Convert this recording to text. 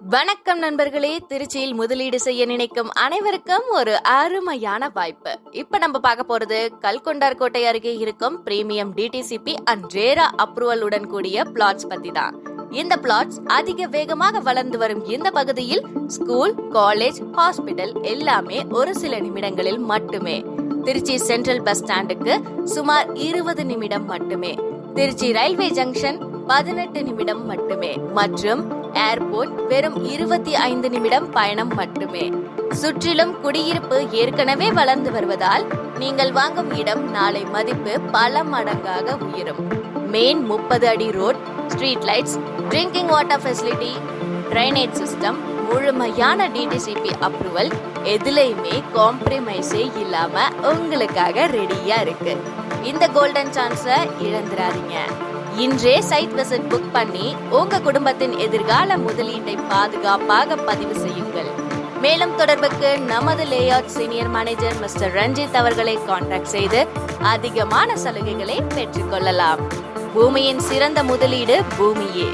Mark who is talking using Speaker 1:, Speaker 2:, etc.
Speaker 1: வணக்கம் நண்பர்களே. திருச்சியில் முதலீடு செய்ய நினைக்கும் அனைவருக்கும் ஒரு அருமையான வாய்ப்பு. இப்ப நம்ம பார்க்க போறது கல்கொண்டார் கோட்டை அருகே இருக்கும் premium DTCP and RERA approval உடன் கூடிய பிளாட்ஸ் பத்தி தான். இந்த பிளாட்ஸ் அதிக வேகமாக வளர்ந்து வரும் இந்த பகுதியில் ஸ்கூல், காலேஜ், ஹாஸ்பிட்டல் எல்லாமே ஒரு சில நிமிடங்களில் மட்டுமே. திருச்சி சென்ட்ரல் பஸ் ஸ்டாண்டுக்கு சுமார் 20 நிமிடம் மட்டுமே. திருச்சி ரயில்வே ஜங்ஷன் 18 நிமிடம் மட்டுமே மற்றும் ஏர்போர்ட் வெறும் 25 நிமிடம் பயணம் மட்டுமே. சுற்றிலும் குடியிருப்பு ஏற்கனவே வளர்ந்து வருவதால் நீங்கள் வாங்கும் இடம் நாளை மதிப்பு பல மடங்காக உயரும். மெயின் 30 அடி road, street lights, drinking water facility, drainage system, முழுமையான டிடிசிபி அப்ரூவல், எதுலையுமே காம்ப்ரமைஸே இல்லாம உங்களுக்காக ரெடியா இருக்கு. இந்த கோல்டன் சான்ஸை இழந்துடாதீங்க. இன்றே சைட் விசிட் புக் பண்ணி உங்க குடும்பத்தின் எதிர்கால முதலீட்டை பாதுகாப்பாக பதிவு செய்யுங்கள். மேலும் தொடர்புக்கு நமது layout senior manager mister Ranjith அவர்களை கான்டாக்ட் செய்து அதிகமான சலுகைகளை பெற்றுக்கொள்ளலாம். பூமியின் சிறந்த முதலீடு பூமியே.